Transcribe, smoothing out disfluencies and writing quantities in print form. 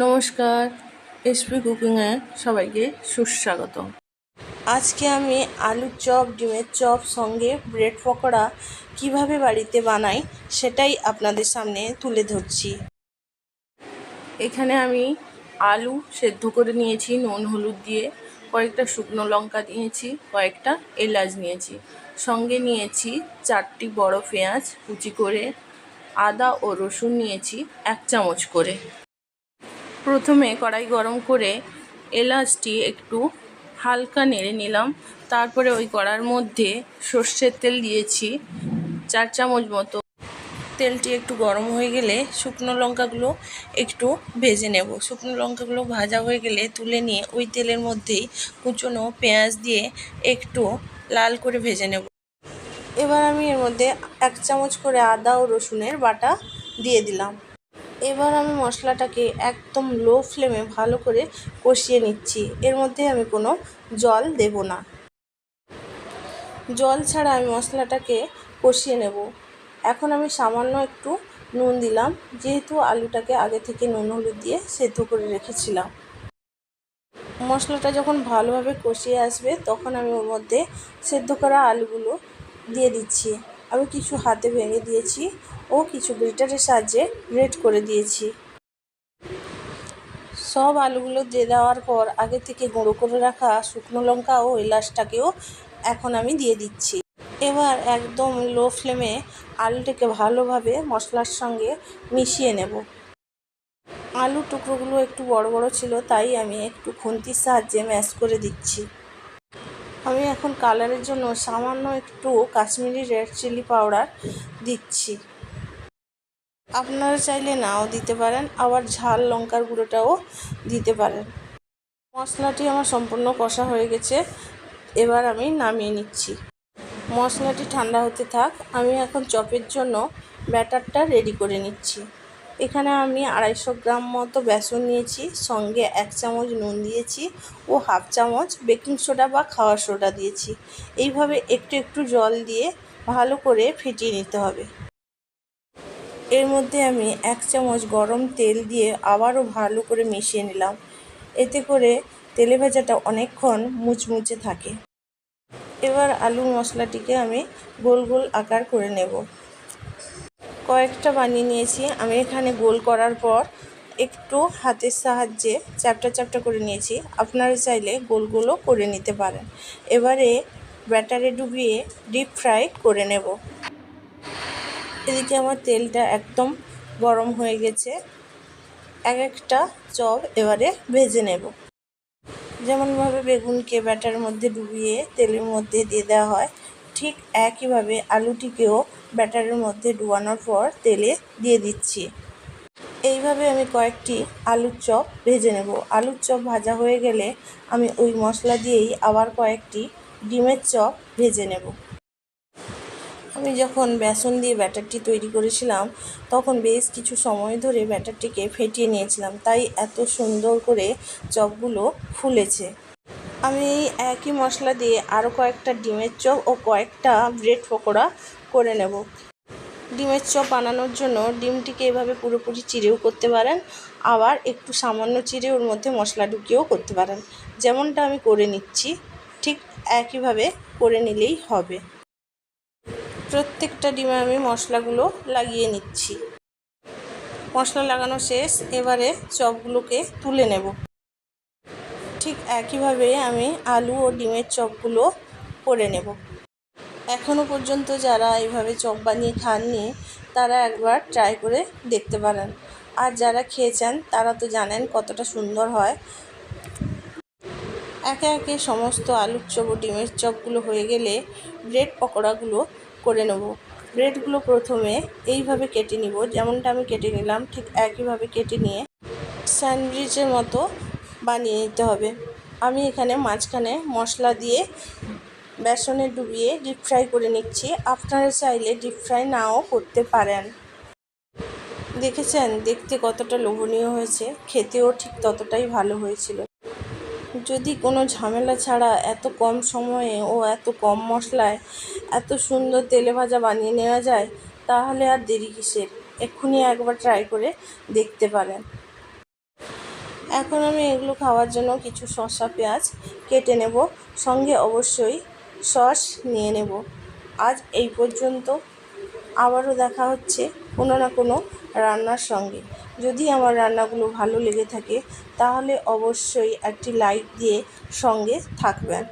নমস্কার, এসপি কুকিংয়ে সবাইকে সুস্বাগত। আজকে আমি আলুর চপ, ডিমের চপ সঙ্গে ব্রেড পকোড়া কিভাবে বাড়িতে বানাই সেটাই আপনাদের সামনে তুলে ধরছি। এখানে আমি আলু সেদ্ধ করে নিয়েছি নুন হলুদ দিয়ে, কয়েকটা শুকনো লঙ্কা নিয়েছি, কয়েকটা এলাচ নিয়েছি, সঙ্গে নিয়েছি 4টি বড় পেঁয়াজ কুচি করে, আদা ও রসুন নিয়েছি 1 চামচ করে। প্রথমে কড়াই গরম করে এলাচটি একটু হালকা নেড়ে নিলাম। তারপরে ওই কড়ার মধ্যে সর্ষের তেল দিয়েছি 4 চামচ মতো। তেলটি একটু গরম হয়ে গেলে শুকনো লঙ্কাগুলো একটু ভেজে নেব। শুকনো লঙ্কাগুলো ভাজা হয়ে গেলে তুলে নিয়ে ওই তেলের মধ্যেই কুচনো পেঁয়াজ দিয়ে একটু লাল করে ভেজে নেব। এবার আমি এর মধ্যে 1 চামচ করে আদা ও রসুনের বাটা দিয়ে দিলাম। এবার আমি মশলাটাকে একদম লো ফ্লেমে ভালো করে কষিয়ে নিচ্ছি। এর মধ্যে আমি কোনো জল দেব না। জল ছাড়া আমি মশলাটাকে কষিয়ে নেব। এখন আমি সামান্য একটু নুন দিলাম, যেহেতু আলুটাকে আগে থেকে নুন হলুদ দিয়ে সেদ্ধ করে রেখেছিলাম। মশলাটা যখন ভালোভাবে কষিয়ে আসবে তখন আমি ওর মধ্যে সেদ্ধ করা আলুগুলো দিয়ে দিচ্ছি। আমি কিছু হাতে ভেঙে দিয়েছি ও কিছু গ্রেটারের সাহায্যে গ্রেট করে দিয়েছি। সব আলুগুলো দিয়ে দেওয়ার পর আগে থেকে গুঁড়ো করে রাখা শুকনো লঙ্কা ও এলাচটাকেও এখন আমি দিয়ে দিচ্ছি। এবার একদম লো ফ্লেমে আলুটাকে ভালোভাবে মশলার সঙ্গে মিশিয়ে নেব। আলুর টুকরোগুলো একটু বড় বড় ছিল, তাই আমি একটু খুন্তির সাহায্যে ম্যাশ করে দিচ্ছি। আমি এখন কালারের জন্য সামান্য একটু কাশ্মীরি রেড চিলি পাউডার দিচ্ছি। আপনারা চাইলে নাও দিতে পারেন, আবার ঝাল লঙ্কার গুঁড়োটাও দিতে পারেন। মশলাটি আমার সম্পূর্ণ কষা হয়ে গেছে, এবার আমি নামিয়ে নিচ্ছি। মশলাটি ঠান্ডা হতে থাক, আমি এখন চপের জন্য ব্যাটারটা রেডি করে নিচ্ছি। এখানে আমি 250 গ্রাম মতো বেসন নিয়েছি, সঙ্গে 1 চামচ নুন দিয়েছি ও হাফ চামচ বেকিং সোডা বা খাওয়ার সোডা দিয়েছি। এইভাবে একটু একটু জল দিয়ে ভালো করে ফেটিয়ে নিতে হবে। এর মধ্যে আমি 1 চামচ গরম তেল দিয়ে আবারও ভালো করে মিশিয়ে নিলাম। এতে করে তেলে ভাজাটা অনেকক্ষণ মুচমুচে থাকে। এবার আলুর মশলাটিকে আমি গোল গোল আকার করে নেব। কয়েকটা বানিয়ে নিয়েছি। আমি এখানে গোল করার পর একটু হাতের সাহায্যে চ্যাপ্টা চ্যাপ্টা করে নিয়েছি। আপনারা চাইলে গোল গোলও করে নিতে পারেন। এবারে ব্যাটারে ডুবিয়ে ডিপ ফ্রাই করে নেব। এদিকে আমার তেলটা একদম গরম হয়ে গেছে। এক একটা চপ এবারে ভেজে নেব। যেমনভাবে বেগুনকে ব্যাটারের মধ্যে ডুবিয়ে তেলের মধ্যে দিয়ে দেওয়া হয়, ঠিক একইভাবে আলুটিকেও ব্যাটারের মধ্যে ডুবানোর পর তেলে দিয়ে দিচ্ছি। এইভাবে আমি কয়েকটি আলুর চপ ভেজে নেব। আলুর চপ ভাজা হয়ে গেলে আমি ওই মশলা দিয়েই আবার কয়েকটি ডিমের চপ ভেজে নেব। আমি যখন বেসন দিয়ে ব্যাটারটি তৈরি করেছিলাম তখন বেশ কিছু সময় ধরে ব্যাটারটিকে ফেটিয়ে নিয়েছিলাম, তাই এত সুন্দর করে চপগুলো ফুলেছে। আমি একই মশলা দিয়ে আরও কয়েকটা ডিমের চপ ও কয়েকটা ব্রেড পকোড়া করে নেব। ডিমের চপ বানানোর জন্য ডিমটিকে এভাবে পুরোপুরি চিড়েও করতে পারেন, আবার একটু সামান্য চিড়ে ওর মধ্যে মশলা ঢুকিয়েও করতে পারেন। যেমনটা আমি করে নিচ্ছি ঠিক একইভাবে করে নিলেই হবে। প্রত্যেকটা ডিমে আমি মশলাগুলো লাগিয়ে নিচ্ছি। মশলা লাগানো শেষ, এবারে চপগুলোকে তুলে নেব। ঠিক একইভাবে আমি আলু ও ডিমের চপগুলো করে নেব। এখনও পর্যন্ত যারা এইভাবে চপ বানিয়ে খাননি তারা একবার ট্রাই করে দেখতে পারেন, আর যারা খেয়েছেন তারা তো জানেন কতটা সুন্দর হয়। একে একে সমস্ত আলুর চপ ও ডিমের চপগুলো হয়ে গেলে ব্রেড পকোড়াগুলো করে নেব। ব্রেডগুলো প্রথমে এইভাবে কেটে নিব, যেমনটা আমি কেটে নিলাম ঠিক একইভাবে কেটে নিয়ে স্যান্ডউইচের মতো বানিয়ে নিতে হবে। আমি এখানে মাঝখানে মশলা দিয়ে বেসনে ডুবিয়ে ডিপ ফ্রাই করে নিচ্ছি। আপনারা চাইলে ডিপ ফ্রাই নাও করতে পারেন। দেখেছেন দেখতে কতটা লোভনীয় হয়েছে, খেতেও ঠিক ততটাই ভালো হয়েছিল। যদি কোনো ঝামেলা ছাড়া এত কম সময়ে ও এত কম মশলায় এত সুন্দর তেলে ভাজা বানিয়ে নেওয়া যায়, তাহলে আর দেরি কিসের, এক্ষুনি একবার ট্রাই করে দেখতে পারেন। এখন আমি এগুলো খাওয়ার জন্য কিছু শসা পেঁয়াজ কেটে নেব, সঙ্গে অবশ্যই সস নিয়ে নেব। আজ এই পর্যন্ত, আবারও দেখা হচ্ছে কোনো না কোনো রান্নার সঙ্গে। যদি আমার রান্নাগুলো ভালো লেগে থাকে তাহলে অবশ্যই একটি লাইক দিয়ে সঙ্গে থাকবেন।